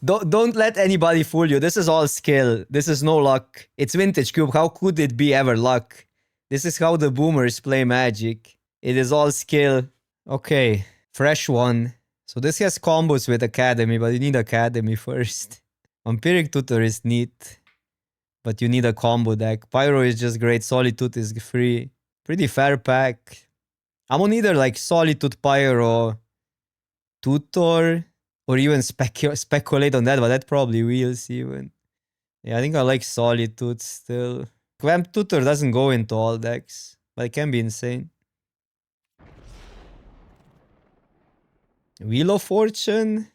Don't let anybody fool you. This is all skill. This is no luck. It's vintage cube. How could it be ever luck? This is how the boomers play Magic. It is all skill. Okay, fresh one. So this has combos with Academy, but you need Academy first. Vampiric Tutor is neat, but you need a combo deck. Pyro is just great. Solitude is free. Pretty fair pack. I'm on either like Solitude, Pyro, Tutor, or even speculate on that, but that probably wheels even. Yeah, I think I like Solitude still. Vamp Tutor doesn't go into all decks, but it can be insane. Wheel of Fortune?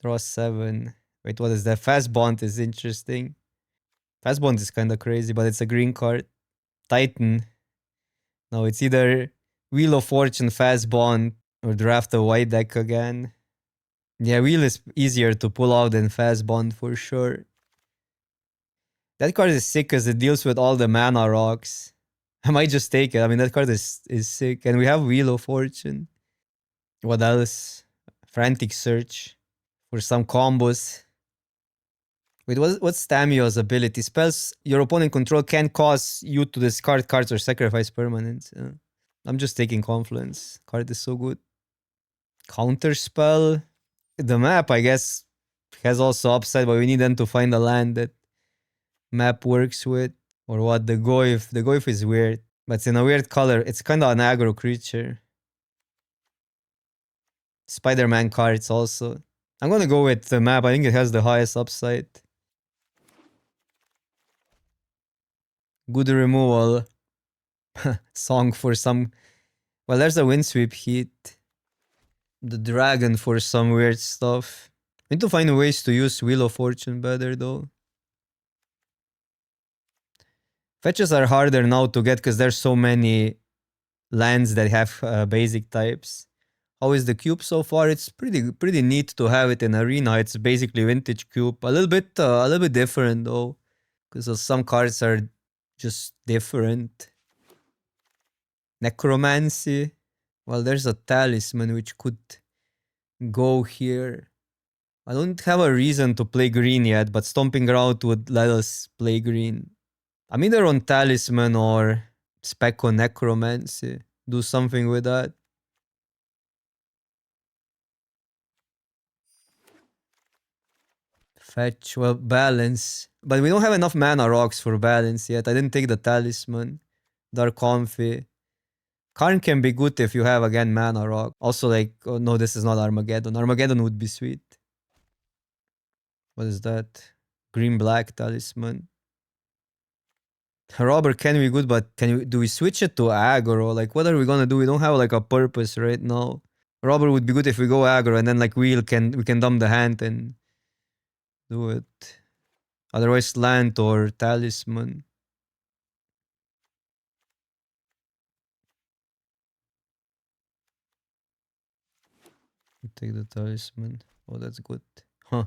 Draw 7. Wait, what is that? Fast Bond is interesting. Fast Bond is kind of crazy, but it's a green card. Titan. No, it's either Wheel of Fortune, Fast Bond, or draft a white deck again. Yeah, Wheel is easier to pull out than Fast Bond for sure. That card is sick because it deals with all the mana rocks. I might just take it. I mean, that card is sick. And we have Wheel of Fortune. What else? Frantic Search for some combos. Wait, what's Tamio's ability? Spells your opponent control can cause you to discard cards or sacrifice permanents. I'm just taking Confluence. Card is so good. Counter spell. The map, I guess, has also upside, but we need them to find a land that map works with. Or what? The Goyf. The Goyf is weird, but it's in a weird color. It's kind of an aggro creature. Spider-Man cards also. I'm gonna go with the map. I think it has the highest upside. Good removal. Song for some... Well, there's a Windsweep Heat. The Dragon for some weird stuff. I need to find ways to use Wheel of Fortune better though. Fetches are harder now to get because there's so many lands that have basic types. How is the cube so far? It's pretty neat to have it in Arena. It's basically vintage cube. A little bit different though, because some cards are just different. Necromancy. Well, there's a Talisman which could go here. I don't have a reason to play green yet, but Stomping Ground would let us play green. I'm either on Talisman or Spec on Necromancy. Do something with that. Fetch, well, balance. But we don't have enough mana rocks for balance yet. I didn't take the Talisman. Dark Comfy. Karn can be good if you have, again, mana rock. Also, like, oh no, this is not Armageddon. Armageddon would be sweet. What is that? Green-black Talisman. Robber can be good, but do we switch it to aggro? Like, what are we gonna do? We don't have like a purpose right now. Robber would be good if we go aggro, and then like we can dump the hand and do it. Otherwise, land or Talisman. Take the Talisman. Oh, that's good. Huh.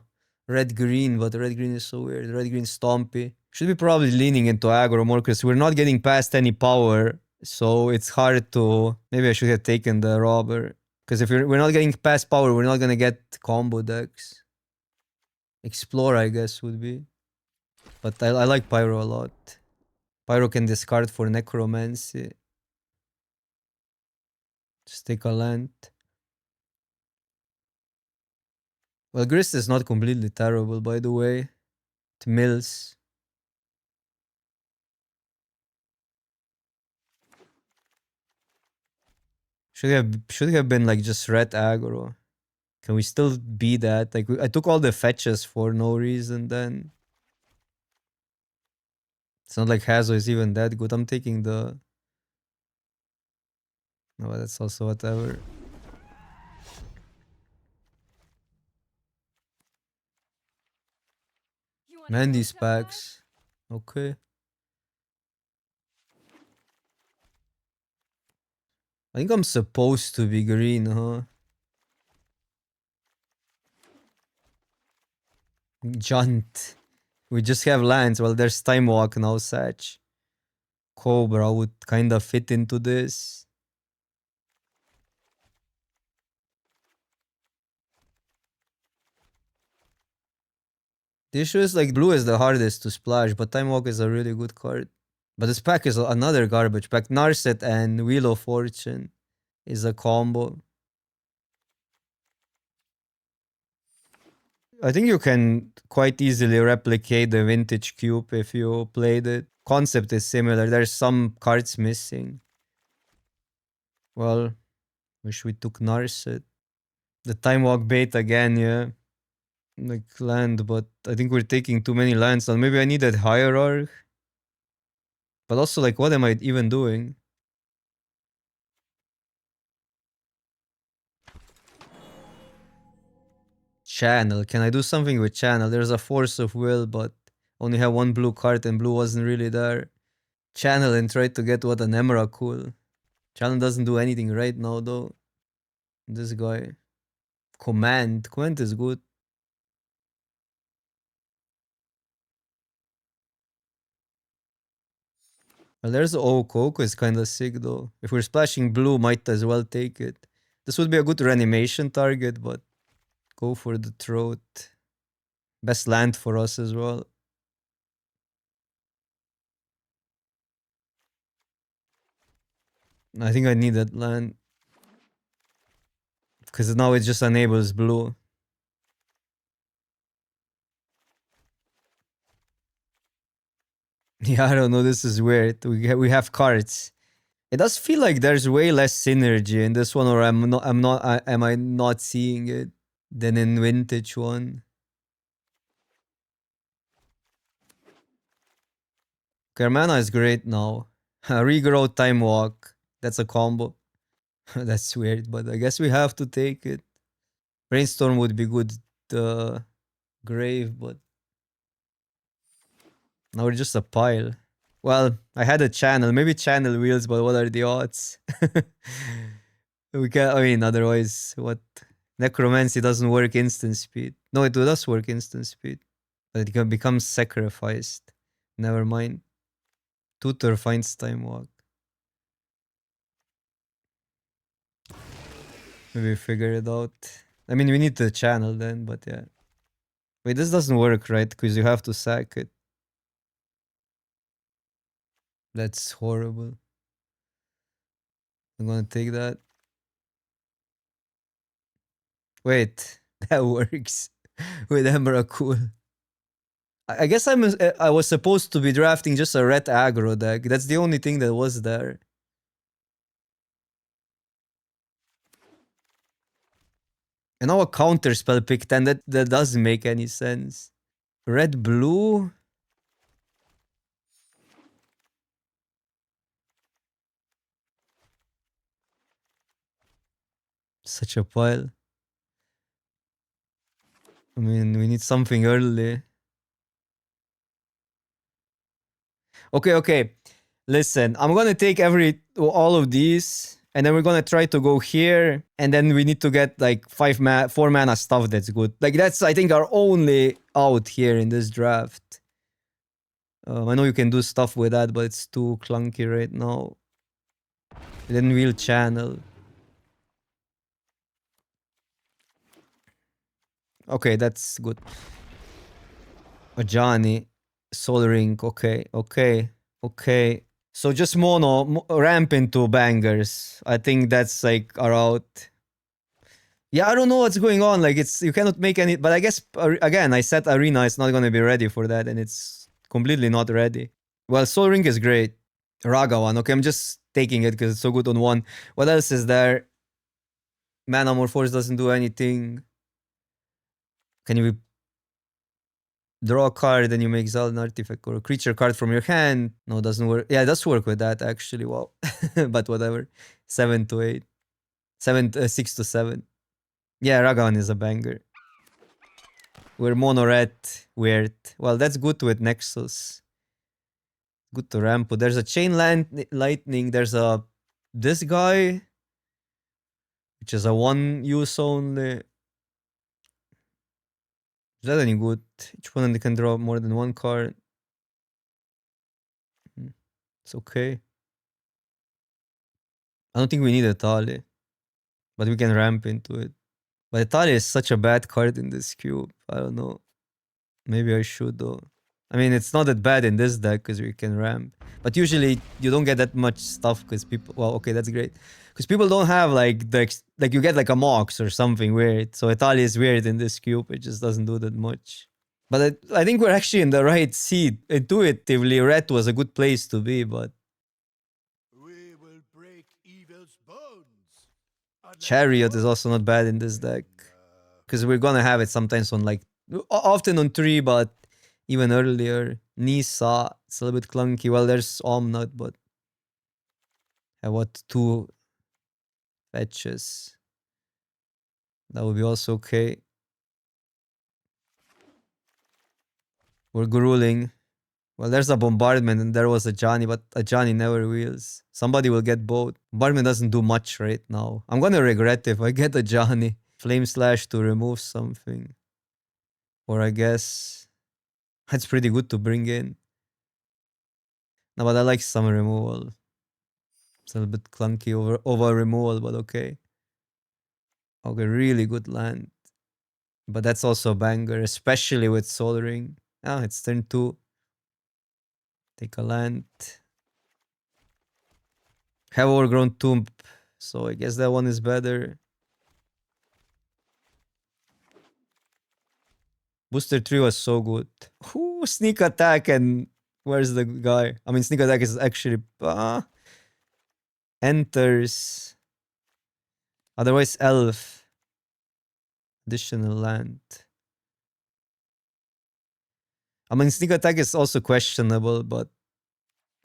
Red-green, but red-green is so weird. Red-green Stompy. Should be probably leaning into aggro more because we're not getting past any power. So it's hard to... Maybe I should have taken the Robber. Because if we're not getting past power, we're not gonna get combo decks. Explore, I guess, would be. But I like Pyro a lot. Pyro can discard for Necromancy. Just take a land. Well, Grist is not completely terrible, by the way. It mills. Should have been like just red aggro. Can we still be that? Like I took all the fetches for no reason then. It's not like Hazo is even that good. I'm taking the... No, that's also whatever. Man, these packs. Okay. I think I'm supposed to be green, huh? Junt. We just have lands. Well, there's Time Walk now, Satch. Cobra would kind of fit into this. The issue is like blue is the hardest to splash, but Time Walk is a really good card. But this pack is another garbage pack. Narset and Wheel of Fortune is a combo. I think you can quite easily replicate the vintage cube if you played it. Concept is similar. There's some cards missing. Well, wish we took Narset. The Time Walk bait again, yeah. Like land, but I think we're taking too many lands. And maybe I needed Hierarch. But also, like, what am I even doing? Channel. Can I do something with channel? There's a Force of Will, but only have one blue card and blue wasn't really there. Channel and try to get what an Emrakul. Channel doesn't do anything right now though. This guy. Command. Command is good. Well, there's Oak. Oak is kinda sick though. If we're splashing blue, might as well take it. This would be a good reanimation target, but go for the throat. Best land for us as well. I think I need that land. Because now it just enables blue. Yeah, I don't know. This is weird. We have cards. It does feel like there's way less synergy in this one, or am I not seeing it than in vintage one? Carmana is great now. Regrow Time Walk. That's a combo. That's weird, but I guess we have to take it. Brainstorm would be good. Grave, but now we're just a pile. Well, I had a channel. Maybe channel wheels, but what are the odds? We can. I mean, otherwise, what? Necromancy doesn't work instant speed. No, it does work instant speed, but it can become sacrificed. Never mind. Tutor finds Time Walk. Maybe figure it out. I mean, we need the channel then, but yeah. Wait, this doesn't work, right? Because you have to sack it. That's horrible. I'm gonna take that. Wait, that works. With Emrakul. I guess I was supposed to be drafting just a red aggro deck. That's the only thing that was there. And now a counter spell pick 10. That doesn't make any sense. Red blue? Such a pile. I mean, we need something early. Okay. Listen, I'm gonna take all of these, and then we're gonna try to go here, and then we need to get like 4 mana stuff that's good. Like that's I think our only out here in this draft. I know you can do stuff with that, but it's too clunky right now. And then we'll channel. Okay, that's good. Johnny, Soul Ring. Okay. So just mono ramp into bangers. I think that's like our out. Yeah, I don't know what's going on. Like you cannot make any. But I guess again, I said Arena is not gonna be ready for that, and it's completely not ready. Well, Soul Ring is great. Raga one. Okay, I'm just taking it because it's so good on one. What else is there? Mana Morphorce doesn't do anything. Can you draw a card, then you make exile an artifact or a creature card from your hand? No, it doesn't work. Yeah, it does work with that actually. Wow. But whatever. 7 to 8. 6 to 7. Yeah, Ragan is a banger. We're mono red. Weird. Well, that's good with Nexus. Good to Rampo. There's a Chain Lightning. There's this guy, which is a 1 use only. Is that any good? Each opponent can draw more than 1 card. It's okay. I don't think we need a Tali, but we can ramp into it. But Tali is such a bad card in this cube. I don't know. Maybe I should though. I mean, it's not that bad in this deck because we can ramp. But usually you don't get that much stuff because people. Well, okay, that's great. Because people don't have like like you get like a Mox or something weird. So Italia is weird in this cube. It just doesn't do that much. But I think we're actually in the right seat. Intuitively, red was a good place to be, but We will break evil's bones. Chariot is also not bad in this deck. Because we're gonna have it sometimes on like often on 3, but even earlier. Nisa, it's a little bit clunky. Well, there's Omnut, but I want 2 fetches. That would be also okay. We're grueling. Well, there's a bombardment and there was a Johnny, but a Johnny never wheels. Somebody will get both. Bombardment doesn't do much right now. I'm gonna regret if I get a Johnny. Flame Slash to remove something. Or I guess that's pretty good to bring in. No, but I like some removal. It's a little bit clunky over removal, but okay. Okay, really good land. But that's also a banger, especially with Soul Ring. Ah, it's turn 2. Take a land. Have Overgrown Tomb. So I guess that one is better. Booster 3 was so good. Ooh, sneak attack and where's the guy? I mean, sneak attack is actually enters. Otherwise, elf. Additional land. I mean, sneak attack is also questionable, but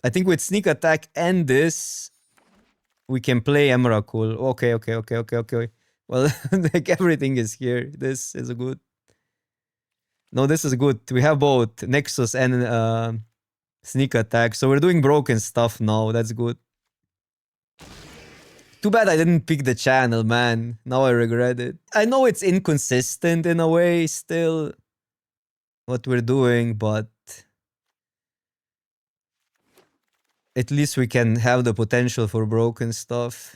I think with sneak attack and this, we can play Emrakul. Okay. Well, like everything is here. This is good. No, this is good. We have both Nexus and sneak attack. So we're doing broken stuff now. That's good. Too bad I didn't pick the channel, man. Now I regret it. I know it's inconsistent in a way still, what we're doing, but at least we can have the potential for broken stuff.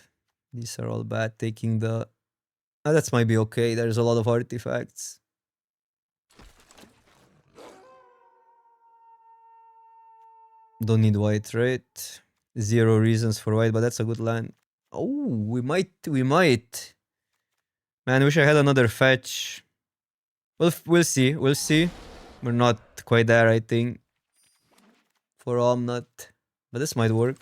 These are all bad. Taking the... Oh, that might be okay. There's a lot of artifacts. Don't need white, right? 0 reasons for white, but that's a good land. Oh, we might. Man, I wish I had another fetch. We'll see. We're not quite there, I think. For Omnut. But this might work.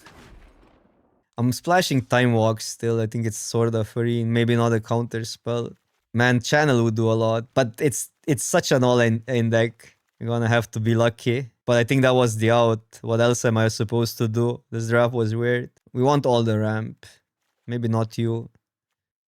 I'm splashing Time Walk still. I think it's sort of free. Maybe not a counter spell. Man, Channel would do a lot. But it's such an all-in deck. You're gonna have to be lucky. But I think that was the out. What else am I supposed to do? This draft was weird. We want all the ramp. Maybe not you.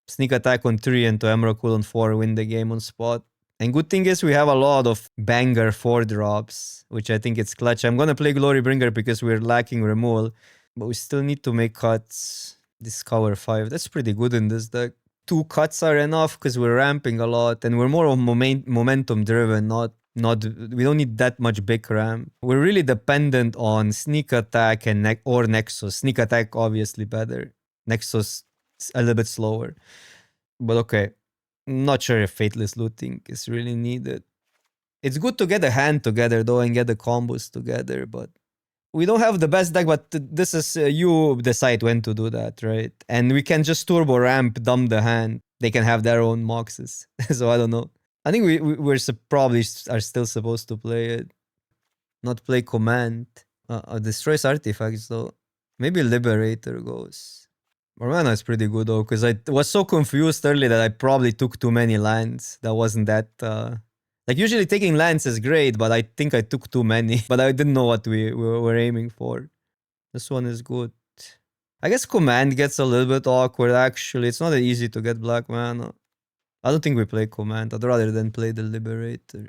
Sneak attack on 3 into Emrakul on 4. Win the game on spot. And good thing is we have a lot of banger 4 drops, which I think it's clutch. I'm gonna play Glorybringer because we're lacking removal. But we still need to make cuts. Discover 5. That's pretty good in this deck. 2 cuts are enough because we're ramping a lot and we're more of momentum driven, not we don't need that much big ramp. We're really dependent on sneak attack and or Nexus. Sneak attack obviously better. Nexus a little bit slower. But okay. Not sure if Fateless Looting is really needed. It's good to get a hand together though and get the combos together, but we don't have the best deck, but this is you decide when to do that, right? And we can just turbo ramp, dump the hand. They can have their own moxes. So I don't know. I think we're probably are still supposed to play it. Not play command. Destroys artifacts though. Maybe Liberator goes. Morgana is pretty good though, because I was so confused early that I probably took too many lands. That wasn't that... Like usually taking lands is great, but I think I took too many. But I didn't know what we were aiming for. This one is good. I guess command gets a little bit awkward actually. It's not that easy to get black mana. I don't think we play command. I'd rather than play the Liberator.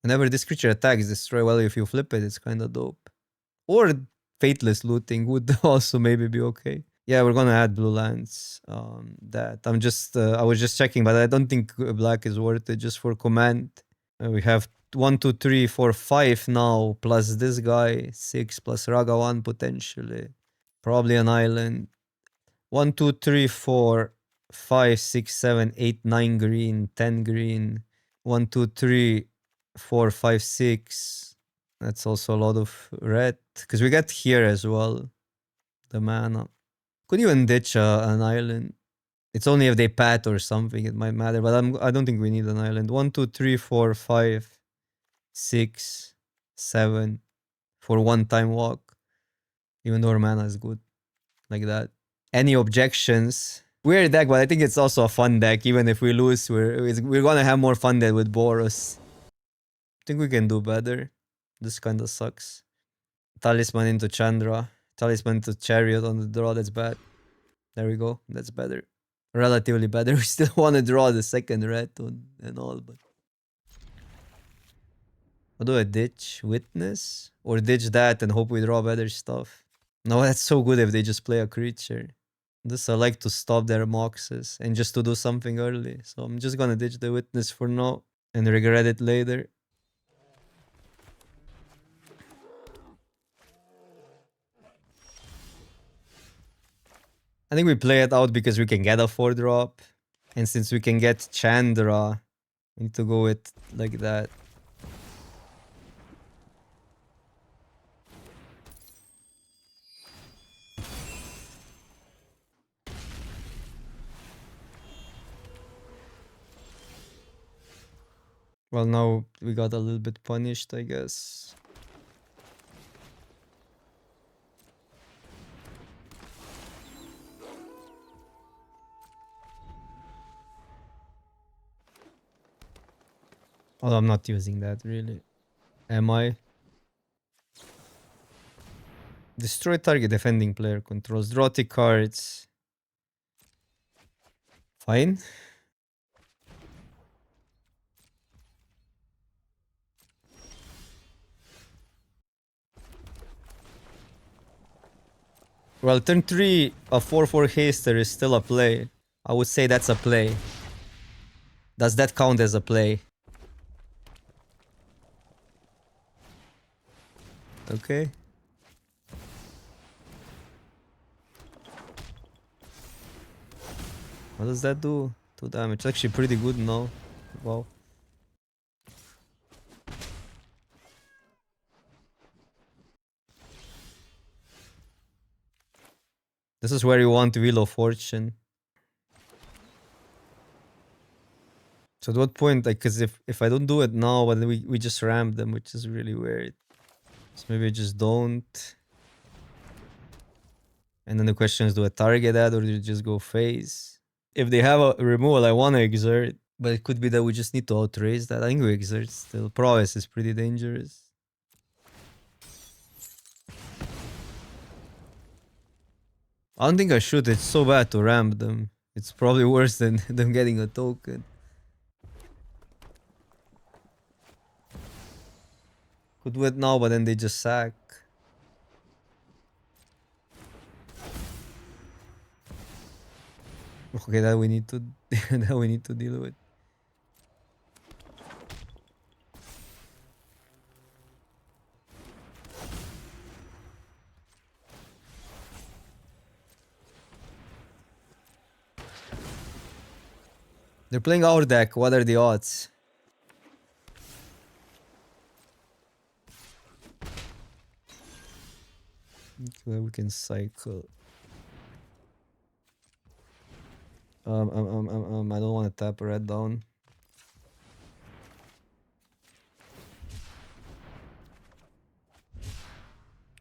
Whenever this creature attacks, destroy. Well, if you flip it, it's kind of dope. Or Fateless Looting would also maybe be okay. Yeah, we're gonna add blue lands. That I'm just I was just checking, but I don't think black is worth it just for command. We have 1, 2, 3, 4, 5 now, plus this guy, 6 plus Raga 1 potentially. Probably an island. 1, 2, 3, 4, 5, 6, 7, 8, 9 green, 10 green. 1, 2, 3, 4, 5, 6. That's also a lot of red. Because we get here as well. The mana. Could even ditch an island. It's only if they pat or something it might matter. But I don't think we need an island. 1, 2, 3, 4, 5, 6, 7. For one time walk. Even though our mana is good. Like that. Any objections? Weird deck, but I think it's also a fun deck. Even if we lose, we're gonna have more fun than with Boros. I think we can do better. This kind of sucks. Talisman into Chandra. Talisman into Chariot on the draw. That's bad. There we go. That's better. Relatively better. We still want to draw the second red and all, but... What do I ditch? Witness? Or ditch that and hope we draw better stuff? No, that's so good if they just play a creature. This I like to stop their moxes and just to do something early. So I'm just gonna ditch the Witness for now and regret it later. I think we play it out because we can get a 4-drop. And since we can get Chandra, we need to go with like that. Well, now we got a little bit punished, I guess. Oh, I'm not using that, really. Am I? Destroy target defending player controls. Draw 3 cards. Fine. Well, turn 3, a 4/4 haster is still a play. I would say that's a play. Does that count as a play? Okay. What does that do? 2 damage. It's actually pretty good now. Wow. This is where you want Wheel of Fortune. So at what point, like, because if I don't do it now, but then we just ramp them, which is really weird. So maybe I just don't. And then the question is, do I target that or do you just go phase? If they have a removal, I want to exert. But it could be that we just need to outraise that. I think we exert still. Prowess is pretty dangerous. I don't think I should. It's so bad to ramp them. It's probably worse than them getting a token. Could do it now, but then they just sack. Okay, that we need to that we need to deal with. They're playing our deck. What are the odds? Okay, we can cycle. I don't want to tap red down.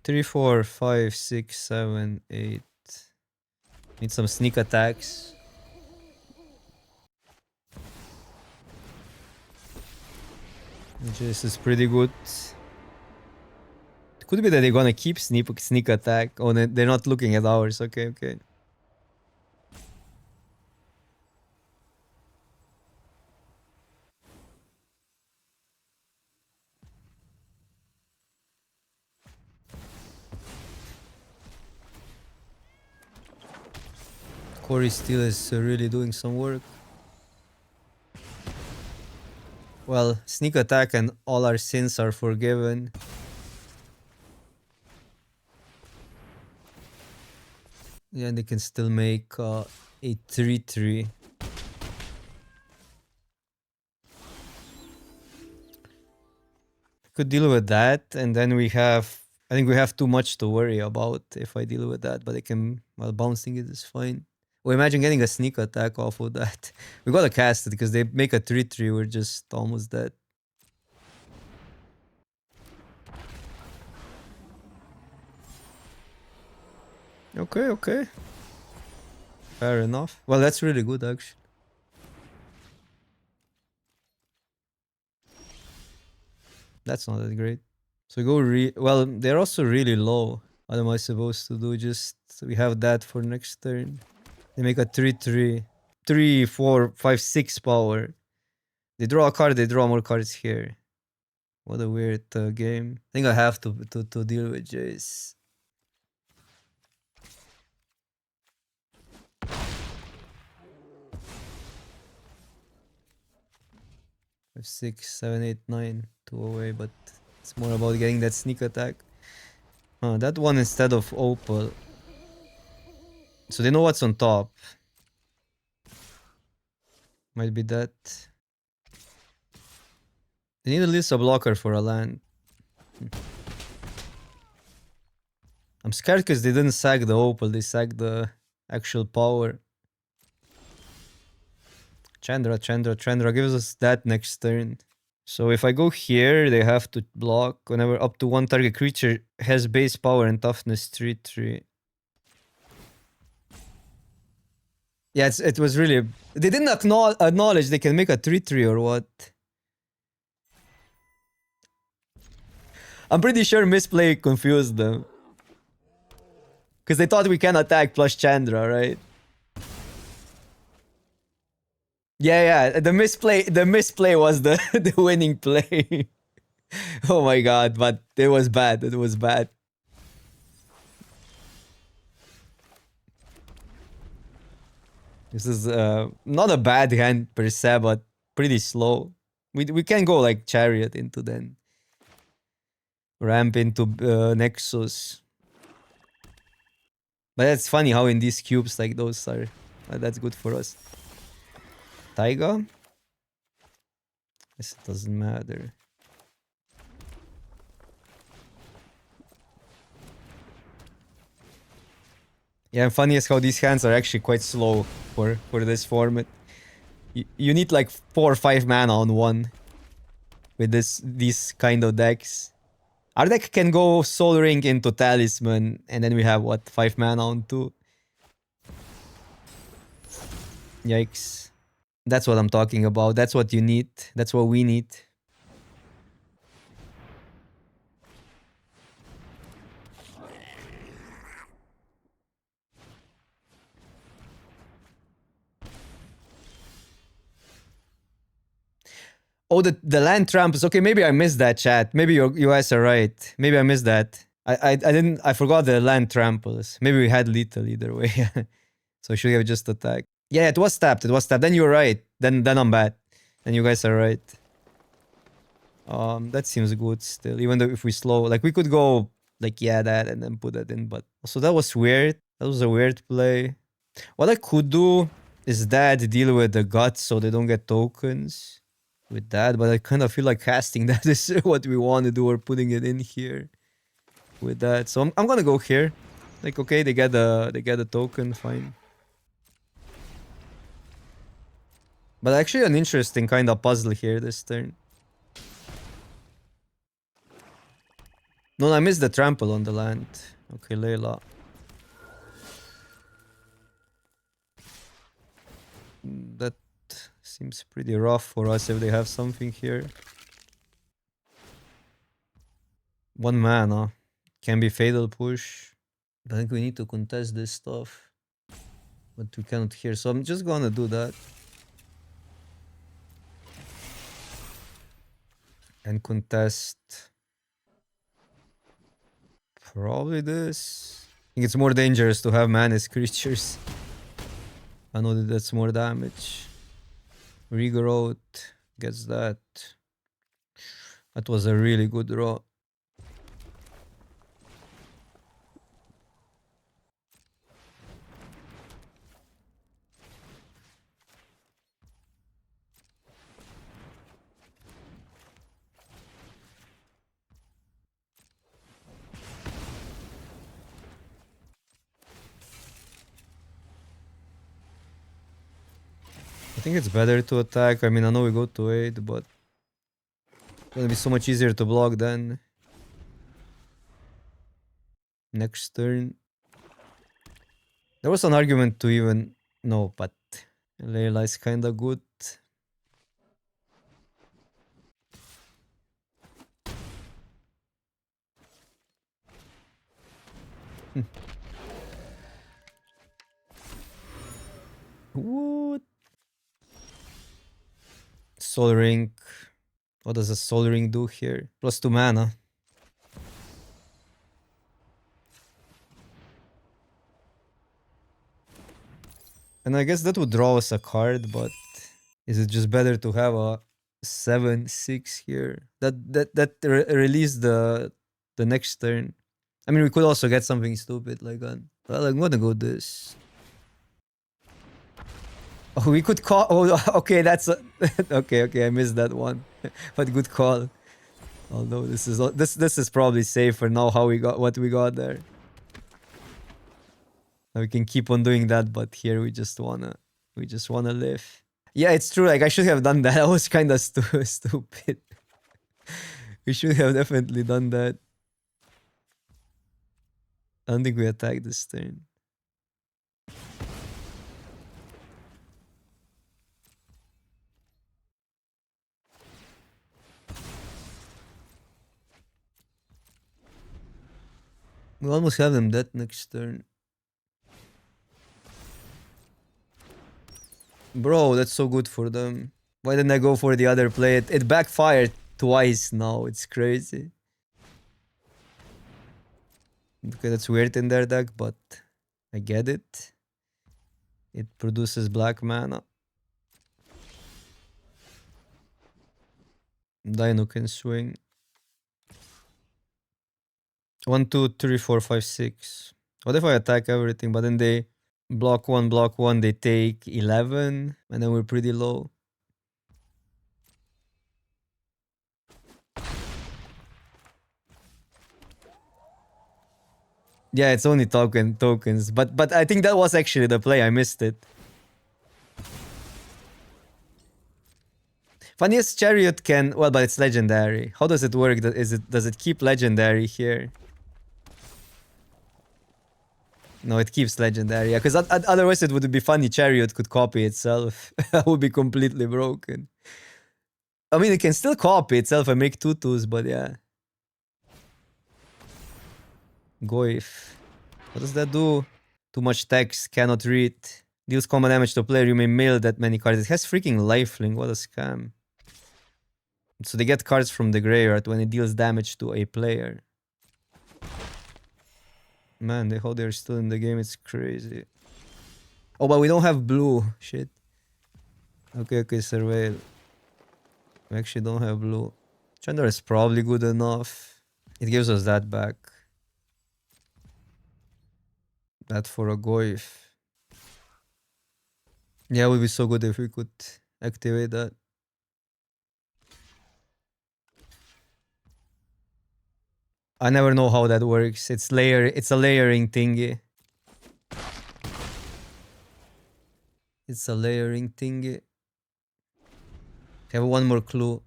Three, 4, 5, 6, 7, 8. Need some sneak attacks. This is pretty good. It could be that they're gonna keep sneak attack. Oh, they're not looking at ours. Okay, okay. Corey still is really doing some work. Well, sneak attack and all our sins are forgiven. Yeah, and they can still make a 3/3. Could deal with that, and then we have. I think we have too much to worry about if I deal with that, but I can. Well, bouncing it is fine. Well, imagine getting a sneak attack off of that. We gotta cast it because they make a 3-3. We're just almost dead. Okay, okay. Fair enough. Well, that's really good, actually. That's not that great. So we go well, they're also really low. What am I supposed to do? Just we have that for next turn. They make a 3-3. 3, 4, 5, 6 power. They draw a card, they draw more cards here. What a weird game. I think I have to deal with Jace. 5, 6, 7, 8, 9. 2 away, but it's more about getting that sneak attack. That one instead of Opal. So they know what's on top. Might be that. They need at least a blocker for a land. I'm scared because they didn't sack the Opal, they sacked the actual power. Chandra gives us that next turn. So if I go here, they have to block whenever up to one target creature has base power and toughness 3-3. Yeah, it was really... They didn't acknowledge they can make a 3-3 or what. I'm pretty sure misplay confused them. Because they thought we can attack plus Chandra, right? Yeah, the misplay was the, the winning play. Oh my god, but it was bad, it was bad. This is not a bad hand per se, but pretty slow. We can go like Chariot into then. Ramp into Nexus. But that's funny how in these cubes like those are... that's good for us. Taiga? This doesn't matter. Yeah, funny is how these hands are actually quite slow for this format. You need like 4 or 5 mana on one with these kind of decks. Our deck can go Soul Ring into Talisman, and then we have what, 5 mana on 2. Yikes. That's what I'm talking about. That's what you need. That's what we need. Oh, the land tramp is okay. Maybe I missed that, chat. Maybe you guys are right. Maybe I missed that. I forgot the land tramples. Maybe we had lethal either way. So I should have just attacked. Yeah, it was tapped. It was tapped. Then you're right. Then I'm bad. Then you guys are right. That seems good still. Even though if we slow, like we could go like yeah that and then put that in. But also that was weird. That was a weird play. What I could do is that deal with the guts so they don't get tokens with that. But I kind of feel like casting that is what we want to do or putting it in here with that. So I'm gonna go here. Like okay, they get a token, fine. But actually an interesting kind of puzzle here this turn. No, I missed the trample on the land. Okay, Layla. That seems pretty rough for us if they have something here. 1 mana. Can be Fatal Push. I think we need to contest this stuff. But we cannot hear, so I'm just gonna do that. And contest... probably this. I think it's more dangerous to have Manus creatures. I know that that's more damage. Regrowth gets that. That was a really good draw. think it's better to attack. I mean, I know we go to 8, but it's gonna be so much easier to block then. Next turn. There was an argument to even... No, but Layla is kinda good. What? Soul Ring. What does a Soul Ring do here? +2 mana. And I guess that would draw us a card, but is it just better to have a 7/6 here? That release the next turn. I mean, we could also get something stupid like an... Well, I'm gonna go this. Oh, we could call... Oh, okay, that's... okay, I missed that one. But good call. Although this is probably safer now how we got what we got there. We can keep on doing that, but here we just wanna live. Yeah, it's true. Like I should have done that. I was kind of stupid. We should have definitely done that. I don't think we attacked this turn. We almost have them dead next turn. Bro, that's so good for them. Why didn't I go for the other play? It backfired twice now. It's crazy. Okay, that's weird in their deck, but I get it. It produces black mana. Dino can swing. 1, 2, 3, 4, 5, 6. What if I attack everything, but then they block one, they take 11, and then we're pretty low. Yeah, it's only tokens, but I think that was actually the play. I missed it. Funniest Chariot can... Well, but it's legendary. How does it work? Does it keep legendary here? No, it keeps legendary. Yeah, because otherwise it would be funny. Chariot could copy itself. That would be completely broken. I mean, it can still copy itself and make 2/2s, but yeah. Goif. What does that do? Too much text, cannot read. Deals combat damage to a player, you may mail that many cards. It has freaking lifelink, what a scam. So they get cards from the graveyard when it deals damage to a player. Man, how they're still in the game, it's crazy. Oh, but we don't have blue. Shit. Okay, surveil. We actually don't have blue. Chandra is probably good enough. It gives us that back. That for a Goif. Yeah, it would be so good if we could activate that. I never know how that works. It's a layering thingy. It's a layering thingy. Have one more clue.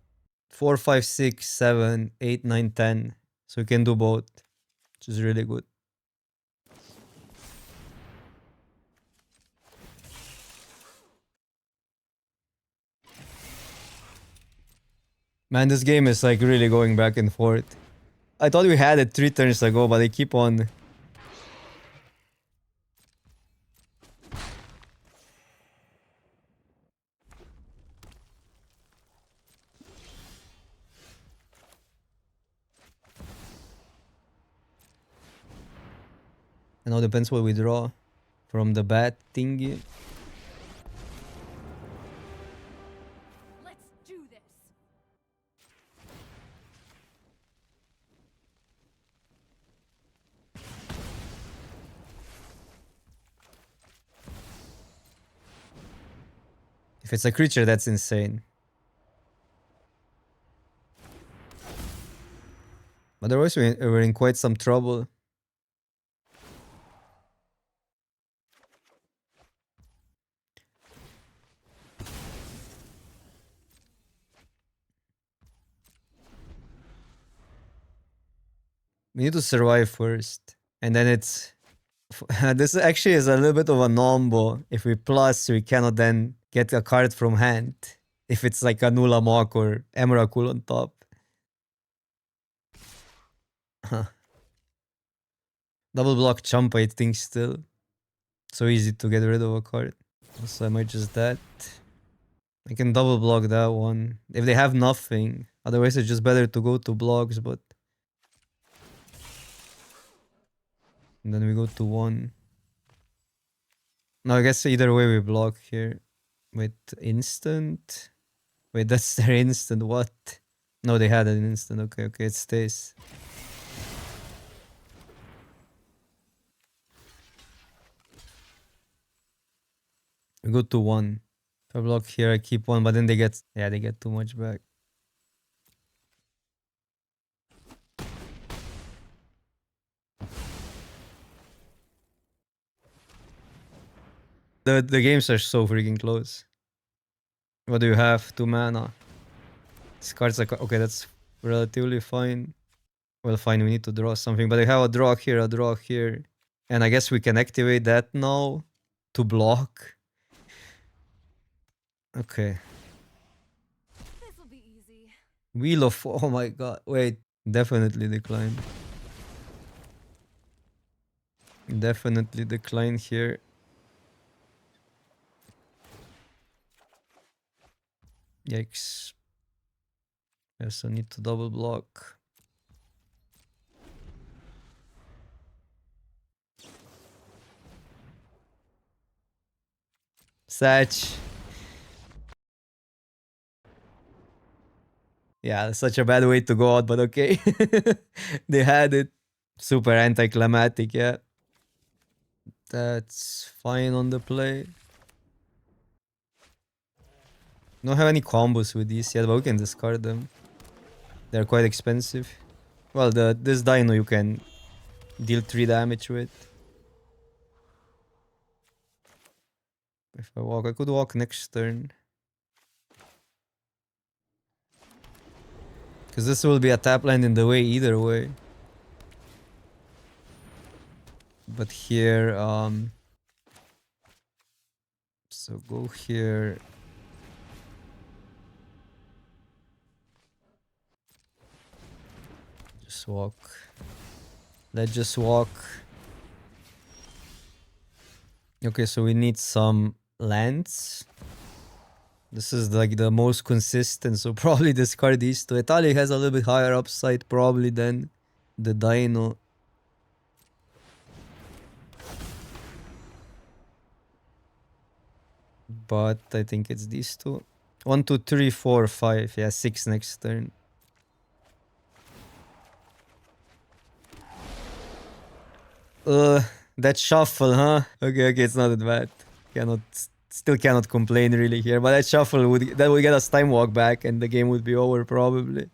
4, 5, 6, 7, 8, 9, 10. So we can do both, which is really good. Man, this game is like really going back and forth. I thought we had it 3 turns ago, but they keep on... It now depends what we draw from the bat thingy. Let's do this. If it's a creature, that's insane. Otherwise, we're in quite some trouble. We need to survive first. And then it's... this actually is a little bit of a nombo. If we plus, we cannot then get a card from hand. If it's like a Nula Mock or Emrakul on top. Huh. Double block Champa, I think still. So easy to get rid of a card. So I might just that. I can double block that one. If they have nothing. Otherwise it's just better to go to blocks, but... And then we go to 1. No, I guess either way we block here. Wait, instant? Wait, that's their instant, what? No, they had an instant, okay, it stays. We go to 1. If I block here, I keep 1, but then they get... Yeah, they get too much back. The games are so freaking close. What do you have? 2 mana. This card's like... Okay, that's relatively fine. Well, fine, we need to draw something. But I have a draw here, a draw here. And I guess we can activate that now to block. Okay. This will be easy. Wheel of... Oh my god. Wait. Definitely decline. Definitely decline here. Yikes. I also need to double block. Satch. Yeah, that's such a bad way to go out, but okay. They had it. Super anticlimactic, yeah. That's fine on the play. Don't have any combos with these yet, but we can discard them. They're quite expensive. Well, this dino you can deal 3 damage with. If I walk, I could walk next turn. Because this will be a tap land in the way either way. But here, so go here. Just walk. Let's just walk. Okay, so we need some lands. This is like the most consistent, so probably discard these two. Italy has a little bit higher upside probably than the dino. But I think it's these two. 1, 2, 3, 4, 5. Yeah, 6 next turn. That shuffle, huh? Okay, it's not that bad. Still cannot complain really here. But that shuffle would get us time walk back, and the game would be over probably.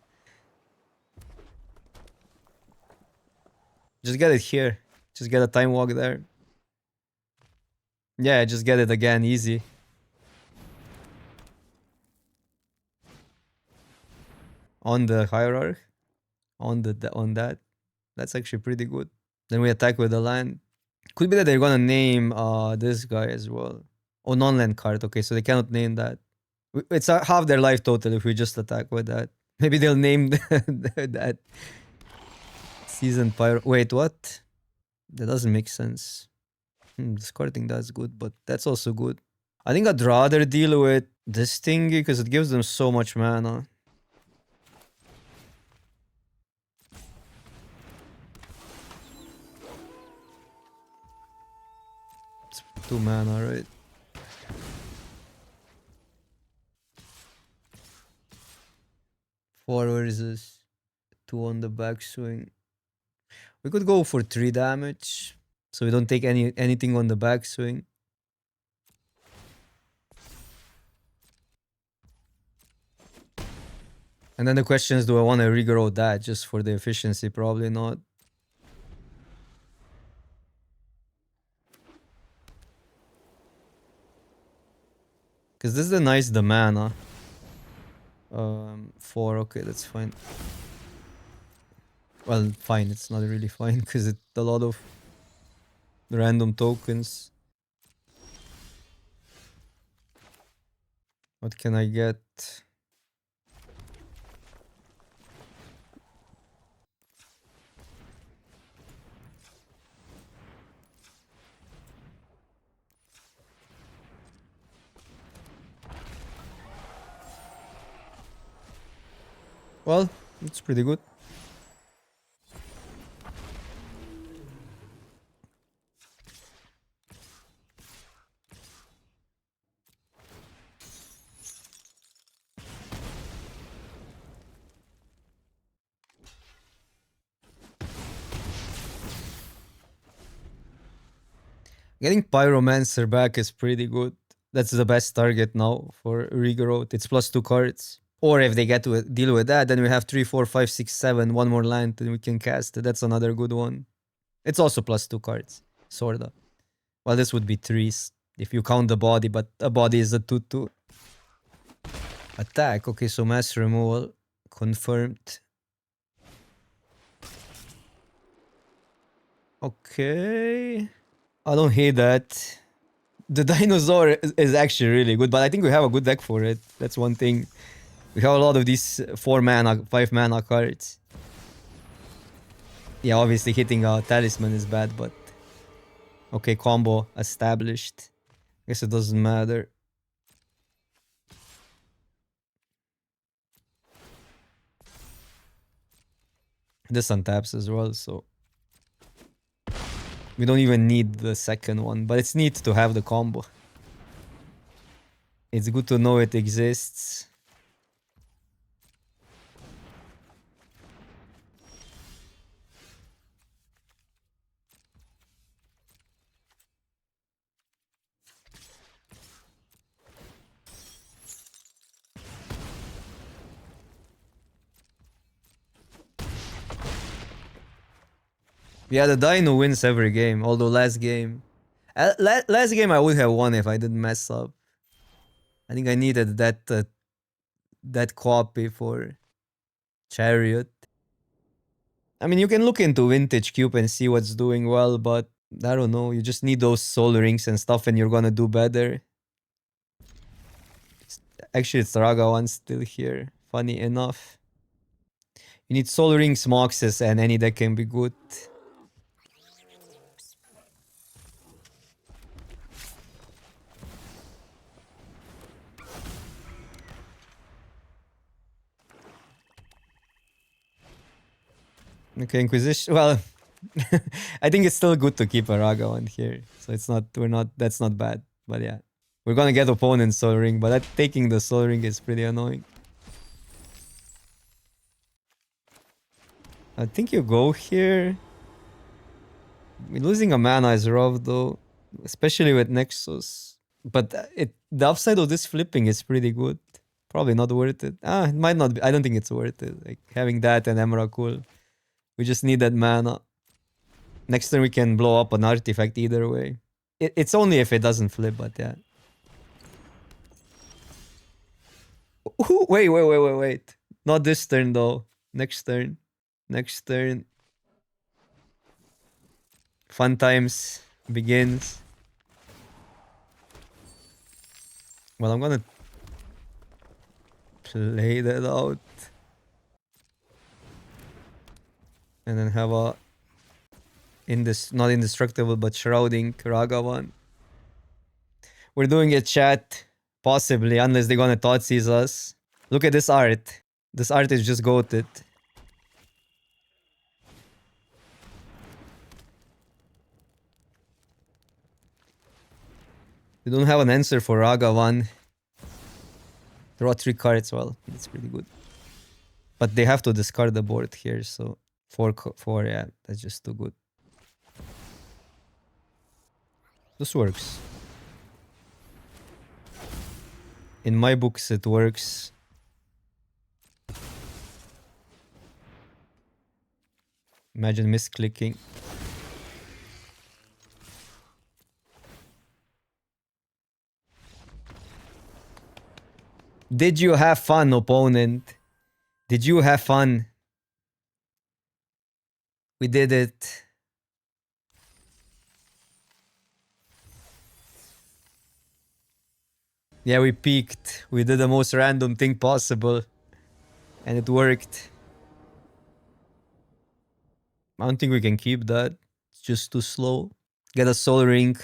Just get it here. Just get a time walk there. Yeah, just get it again, easy. On the hierarchy, on that. That's actually pretty good. Then we attack with the land. Could be that they're gonna name this guy as well. Oh, non-land card. Okay, so they cannot name that. It's half their life total if we just attack with that. Maybe they'll name that season pyro. Wait, what? That doesn't make sense. Discarding that's good, but that's also good. I think I'd rather deal with this thingy because it gives them so much mana. It's 2 mana, right? Four versus 2 on the backswing. We could go for 3 damage, so we don't take anything on the backswing. And then the question is, do I want to regrow that just for the efficiency? Probably not. Because this denies the mana. 4, okay, that's fine. Well, fine, it's not really fine because it's a lot of random tokens. What can I get? Well, it's pretty good. Getting Pyromancer back is pretty good. That's the best target now for regrowth. It's +2 cards. Or if they get to deal with that, then we have 3, 4, 5, 6, 7, one more land, and we can cast it. That's another good one. It's also +2 cards, sorta. Well, this would be 3s if you count the body, but a body is a 2/2. Attack. Okay, so mass removal confirmed. Okay. I don't hate that. The dinosaur is actually really good, but I think we have a good deck for it. That's one thing. We have a lot of these 4 mana, 5 mana cards. Yeah, obviously hitting a talisman is bad, but... Okay, combo established. Guess it doesn't matter. This untaps as well, so... We don't even need the second one, but it's neat to have the combo. It's good to know it exists. Yeah, the Dino wins every game, although last game... last game I would have won if I didn't mess up. I think I needed that copy for Chariot. I mean, you can look into Vintage Cube and see what's doing well, but I don't know. You just need those soul rings and stuff and you're gonna do better. Actually, it's Raga one still here. Funny enough. You need soul rings, Moxes, and any deck can be good. Okay, Inquisition. Well, I think it's still good to keep a Raga one here. So it's not, that's not bad. But yeah. We're gonna get opponent Soul Ring, but taking the Soul Ring is pretty annoying. I think you go here. I mean, losing a mana is rough though, especially with Nexus. But the upside of this flipping is pretty good. Probably not worth it. It might not be. I don't think it's worth it. Like having that and Emrakul. We just need that mana. Next turn we can blow up an artifact either way. It's only if it doesn't flip, but yeah. Ooh, wait. Not this turn though. Next turn. Next turn. Fun times begins. Well, I'm gonna play that out. And then have a not indestructible but shrouding Raga one. We're doing a chat, possibly, unless they're gonna thought seize us. Look at this art. This art is just goated. We don't have an answer for Raga one. Draw 3 cards, well, that's pretty good. But they have to discard the board here, so 4, yeah, that's just too good. This works. In my books, it works. Imagine misclicking. Did you have fun, opponent? Did you have fun? We did it. Yeah, we peaked. We did the most random thing possible. And it worked. I don't think we can keep that. It's just too slow. Get a soul ring.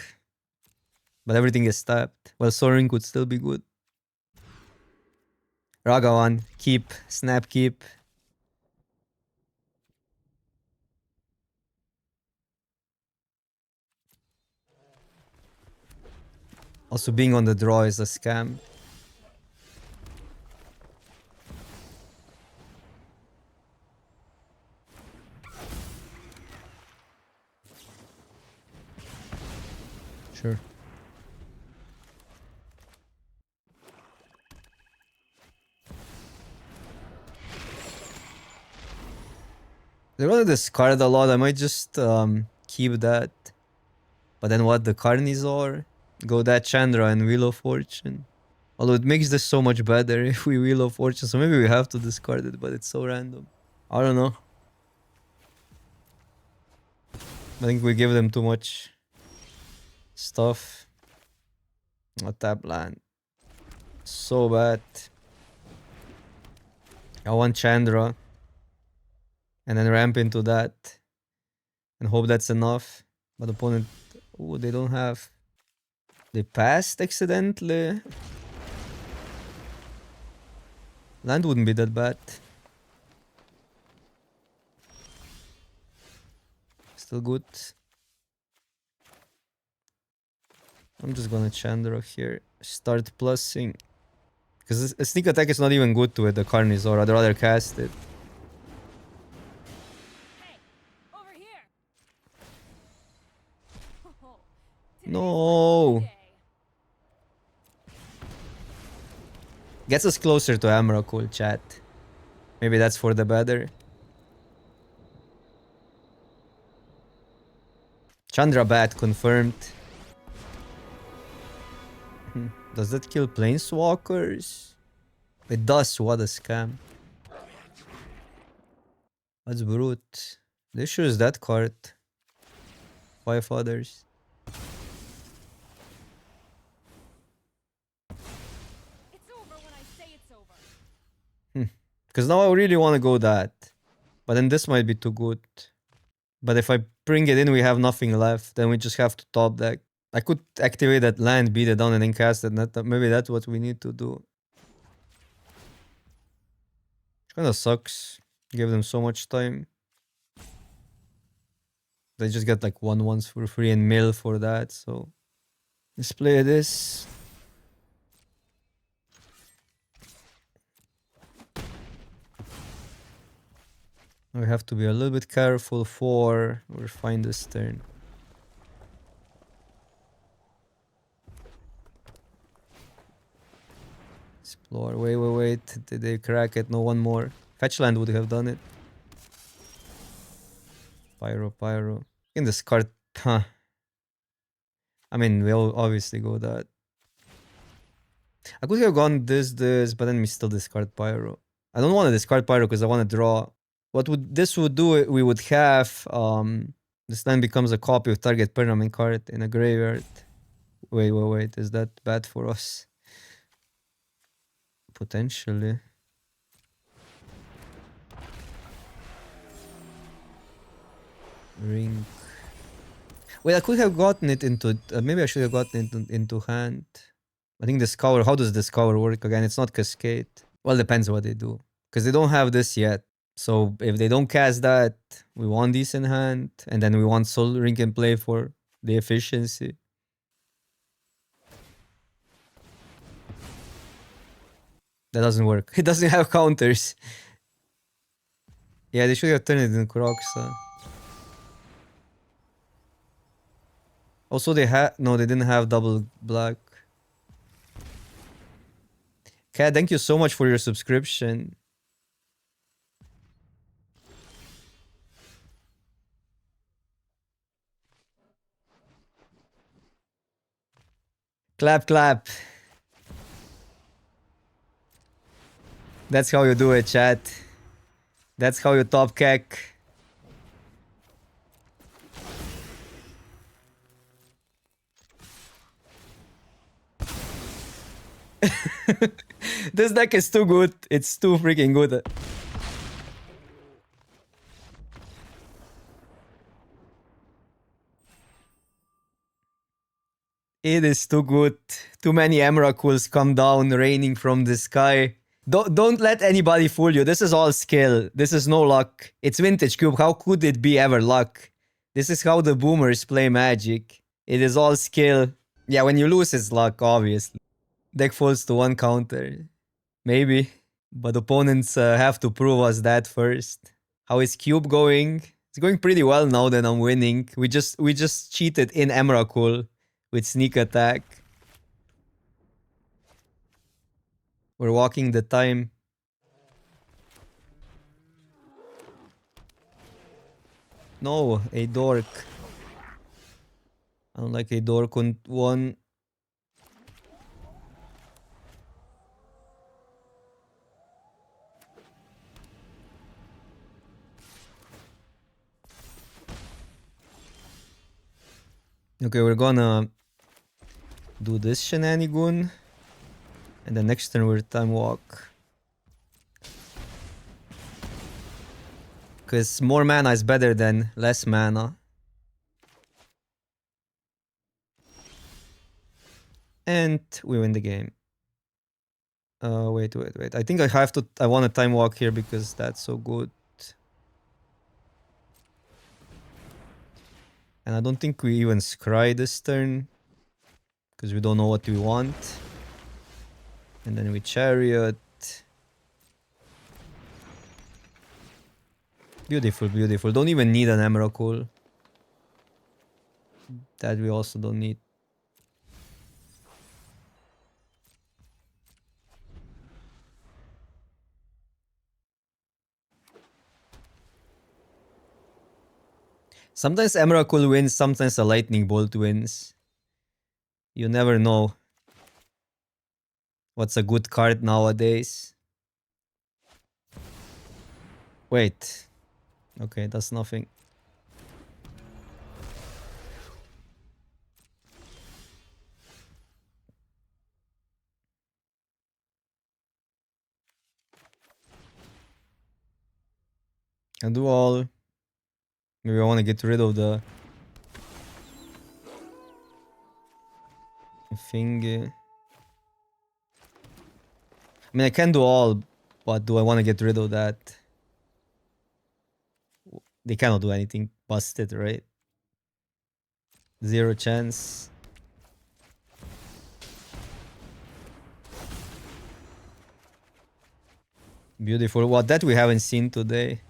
But everything is tapped. Well, soul ring would still be good. Ragavan. Keep. Snap keep. Also, being on the draw is a scam. Sure. They want to discard a lot. I might just keep that. But then what? The Carnizor? Go that Chandra and Wheel of Fortune. Although it makes this so much better if we Wheel of Fortune. So maybe we have to discard it, but it's so random. I don't know. I think we give them too much stuff. A tap land. So bad. I want Chandra. And then ramp into that. And hope that's enough. But opponent... Oh, they don't have... They passed accidentally. Land wouldn't be that bad. Still good. I'm just gonna Chandra here. Start plussing. Because a sneak attack is not even good to it, the Carnizor. I'd rather cast it. Hey, over here. Oh, No. day. Gets us closer to Emrakul, chat. Maybe that's for the better. Chandra Bat confirmed. Does that kill Planeswalkers? It does, what a scam. That's brute. The issue is that card. 5 others. It's over when I say it's over. Because now I really want to go that. But then this might be too good. But if I bring it in, we have nothing left. Then we just have to top deck. I could activate that land, beat it down, and then cast it. Maybe that's what we need to do. Which kind of sucks. Give them so much time. They just get like 1/1s for free and mill for that. So let's play this. We have to be a little bit careful for we're fine this turn. Explore. Wait. Did they crack it? No, one more. Fetch land would have done it. Pyro. In this card, huh? I mean, we'll obviously go that. I could have gone this, but then we still discard Pyro. I don't want to discard Pyro because I want to draw. What would this would do? We would have this land becomes a copy of target permanent card in a graveyard. Wait. Is that bad for us? Potentially. Ring. Wait, I could have gotten it into... maybe I should have gotten it into hand. I think Discover... How does Discover work again? It's not Cascade. Well, depends what they do. Because they don't have this yet. So if they don't cast that, we want this in hand. And then we want Soul Ring in play for the efficiency. That doesn't work. It doesn't have counters. Yeah, they should have turned it in Kroxa. Also, they had... No, they didn't have double black. Kat, thank you so much for your subscription. Clap. That's how you do it, chat. That's how you top kek. This deck is too good. It's too freaking good. It is too good. Too many Emrakuls come down raining from the sky. Don't let anybody fool you. This is all skill. This is no luck. It's Vintage Cube. How could it be ever luck? This is how the boomers play Magic. It is all skill. Yeah, when you lose, it's luck, obviously. Deck falls to one counter. Maybe. But opponents have to prove us that first. How is Cube going? It's going pretty well now that I'm winning. We just cheated in Emrakul with sneak attack. We're walking the time. No, a dork. I don't like a dork on one. Okay, we're gonna do this shenanigan. And the next turn we're time walk. Because more mana is better than less mana. And we win the game. Wait. I think I want a time walk here because that's so good. And I don't think we even scry this turn. Because we don't know what we want. And then we chariot. Beautiful, beautiful. Don't even need an Emrakul. That we also don't need. Sometimes Emrakul wins, sometimes a Lightning Bolt wins. You never know what's a good card nowadays. Wait. Okay, that's nothing. Can do all. Maybe I want to get rid of the thing. I mean, I can do all, but do I want to get rid of that? They cannot do anything. Busted, right? Zero chance. Beautiful. What that we haven't seen today.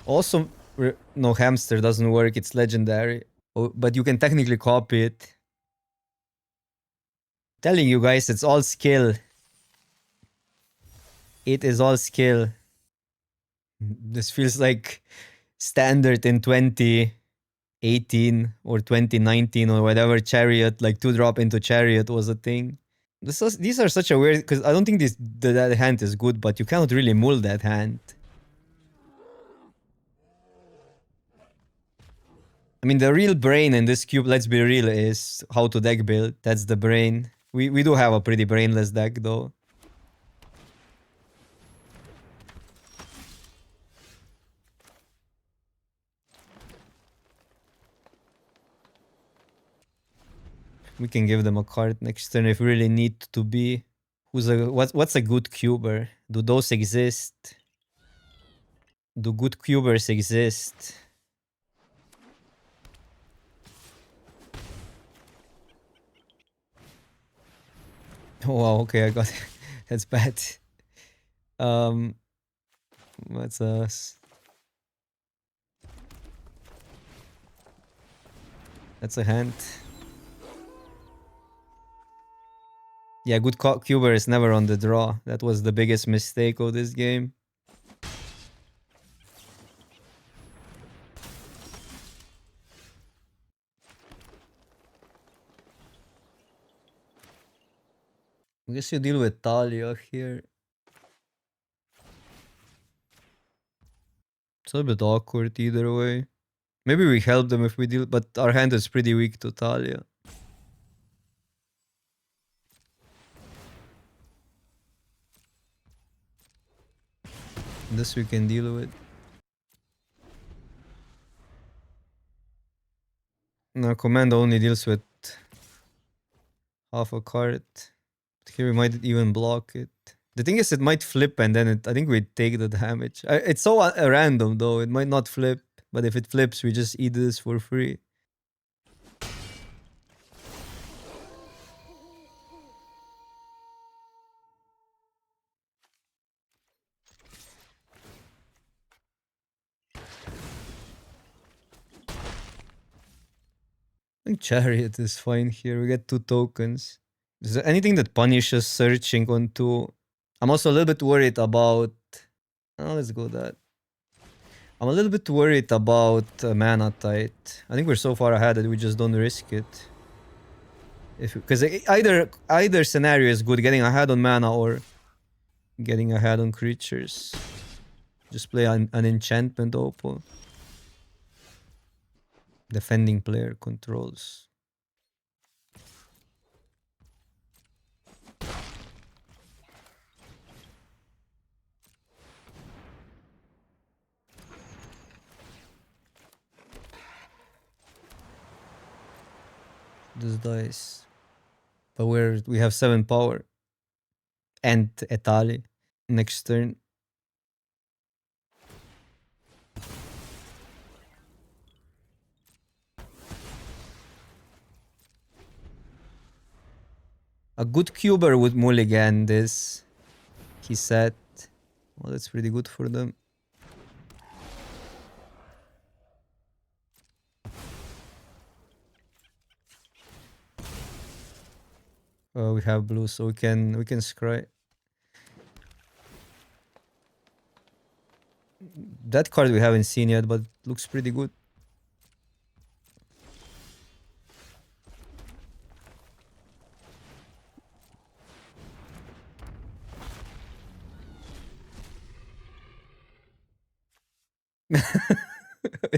Also, no, hamster doesn't work. It's legendary. Oh, but you can technically copy it. Telling you guys, it's all skill. It is all skill. This feels like standard in 2018 or 2019 or whatever chariot, like 2-drop into chariot was a thing. These are such a weird, because I don't think that hand is good, but you cannot really mull that hand. I mean, the real brain in this cube, let's be real, is how to deck build. That's the brain. We do have a pretty brainless deck, though. We can give them a card next turn if we really need to be. What's a good cuber? Do those exist? Do good cubers exist? Oh, wow, okay, I got it. That's bad. What's us? That's a hand. Yeah, good cuber is never on the draw. That was the biggest mistake of this game. I guess you deal with Talia here. It's a bit awkward either way. Maybe we help them if we deal, but our hand is pretty weak to Talia. This we can deal with. No, command only deals with half a card. Here we might even block it. The thing is, it might flip and then I think we take the damage. It's so random though. It might not flip, but if it flips, we just eat this for free. I think Chariot is fine here. We get 2 tokens. Is there anything that punishes searching on 2? I'm also a little bit worried about... Oh, let's go that. I'm a little bit worried about mana tight. I think we're so far ahead that we just don't risk it. Because either scenario is good, getting ahead on mana or getting ahead on creatures. Just play an enchantment opal. Defending player controls. This dice. But we have 7 power. And Etali next turn. A good cuber would mulligan this. He said. Well, that's pretty good for them. We have blue, so we can scry. That card we haven't seen yet, but looks pretty good.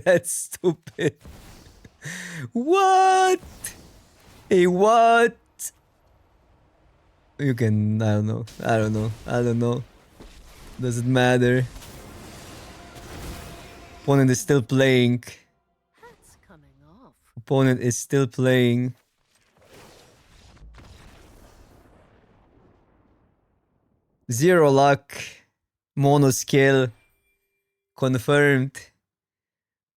That's stupid. What? Hey, what? You can... I don't know. I don't know. I don't know. Doesn't matter. Opponent is still playing. That's coming off. Opponent is still playing. Zero luck. Mono skill. Confirmed.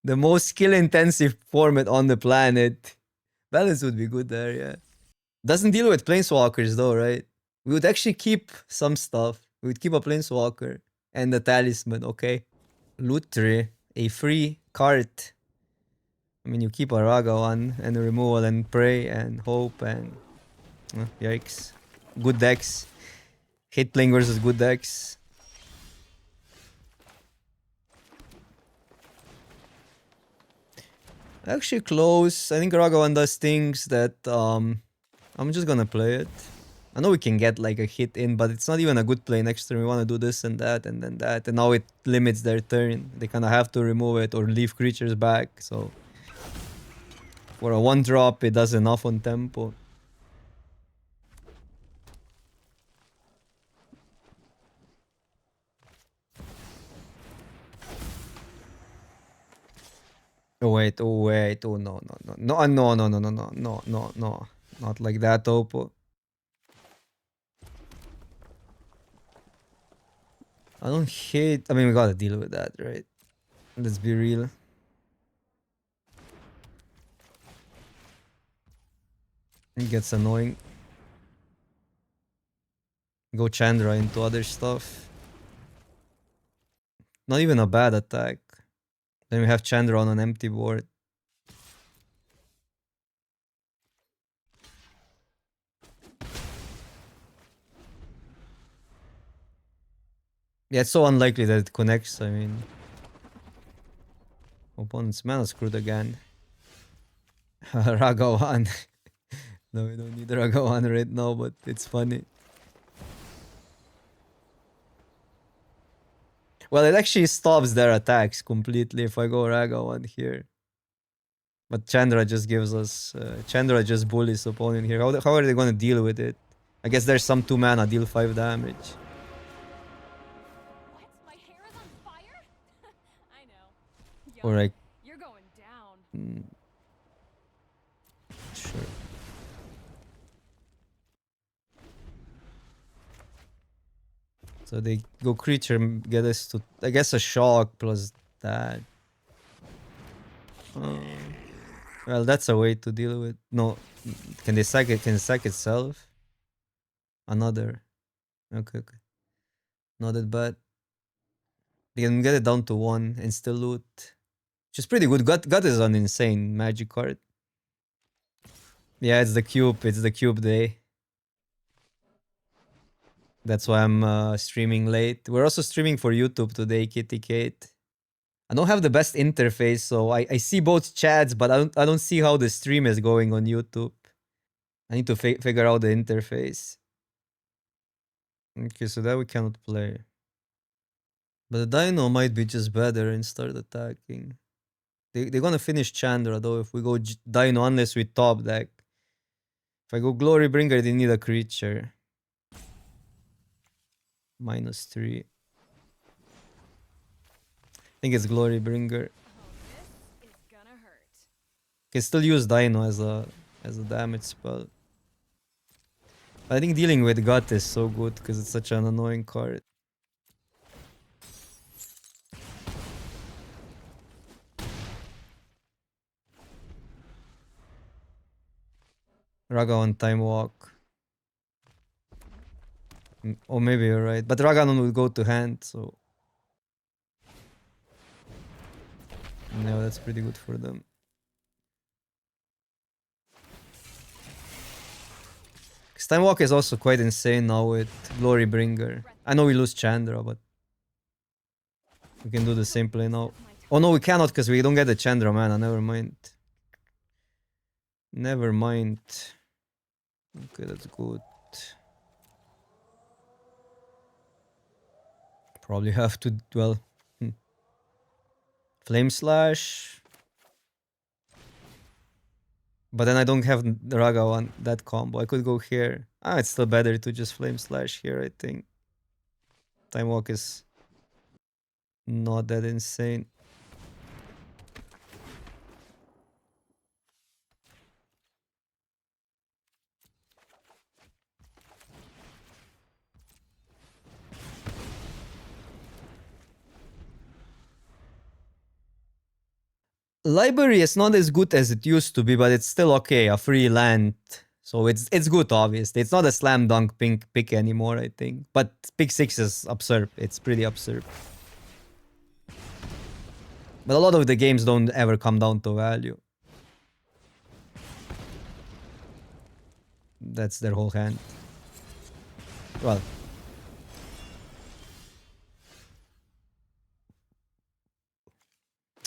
The most skill-intensive format on the planet. Balance would be good there, yeah. Doesn't deal with planeswalkers though, right? We would actually keep some stuff. We would keep a planeswalker and a talisman, okay? Loot tree, a free card. I mean, you keep a Raga one and a removal and pray and hope and... yikes. Good decks. Hate playing versus good decks. Actually close. I think Raga one does things that I'm just gonna play it. I know we can get like a hit in, but it's not even a good play next turn. We want to do this and that and then that. And now it limits their turn. They kind of have to remove it or leave creatures back. So for a 1-drop, it does enough on tempo. Oh wait, oh wait, oh no, no, no, no, no, no, no, no, no, no, no. Not like that, Oppo. I don't hate... I mean, we gotta deal with that, right? Let's be real. It gets annoying. Go Chandra into other stuff. Not even a bad attack. Then we have Chandra on an empty board. Yeah, it's so unlikely that it connects, I mean. Opponent's mana screwed again. Ragavan. No, we don't need Ragavan right now, but it's funny. Well, it actually stops their attacks completely if I go Ragavan here. But Chandra just gives us... Chandra just bullies opponent here. How are they gonna deal with it? I guess there's some 2 mana, deal 5 damage. What? My hair is on fire? I know. Or like... You're going down. Sure. So they go creature, get us to... I guess a shock plus that. Well, that's a way to deal with... No. Can they sack it? Can it sack itself? Another. Okay. Not that bad. They can get it down to 1 and still loot. Which is pretty good. God is an insane magic card. Yeah, it's the cube. It's the cube day. That's why I'm streaming late. We're also streaming for YouTube today, Kitty Kate. I don't have the best interface, so I see both chats, but I don't see how the stream is going on YouTube. I need to figure out the interface. Okay, so that we cannot play. But the Dino might be just better and start attacking. They're gonna finish Chandra though if we go Dino unless we top deck. If I go Glory Bringer, they need a creature. -3. I think it's Glory Bringer. Oh, this is gonna hurt. Can still use Dino as a damage spell. I think dealing with Gut is so good because it's such an annoying card. Raga on Time Walk. Or maybe you're right. But Raganon will go to hand, so... No, that's pretty good for them. Because Time Walk is also quite insane now with Glory Bringer. I know we lose Chandra, but... We can do the same play now. Oh no, we cannot because we don't get the Chandra mana. Never mind. Never mind. Okay, that's good. Probably have to, well... Flame Slash. But then I don't have the Raga on that combo. I could go here. It's still better to just Flame Slash here, I think. Time Walk is not that insane. Library is not as good as it used to be, but it's still okay. A free land. So it's good, obviously. It's not a slam dunk pick anymore, I think. But pick 6 is absurd. It's pretty absurd. But a lot of the games don't ever come down to value. That's their whole hand. Well.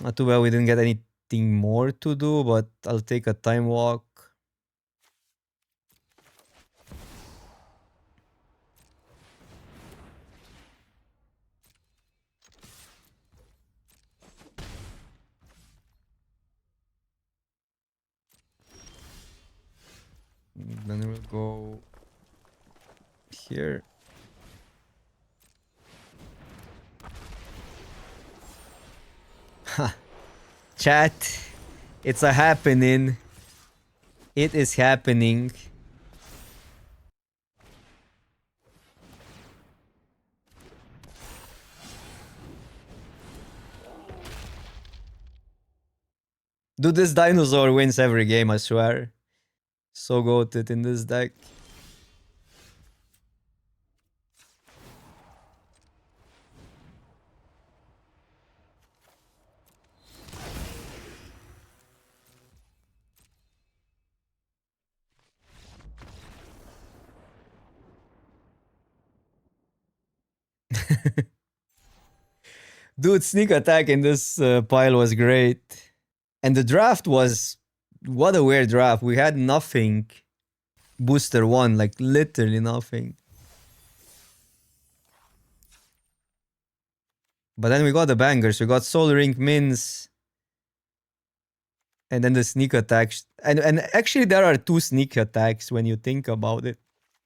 Not too bad we didn't get anything more to do, but I'll take a Time Walk. Then we'll go here. Chat, it's a happening. It is happening. Dude, this dinosaur wins every game, I swear. So goated in this deck. Dude, sneak attack in this pile was great. And the draft was... What a weird draft. We had nothing. Booster 1, like literally nothing. But then we got the bangers. We got Soul Ring Mins. And then the sneak attacks. And actually there are two sneak attacks when you think about it.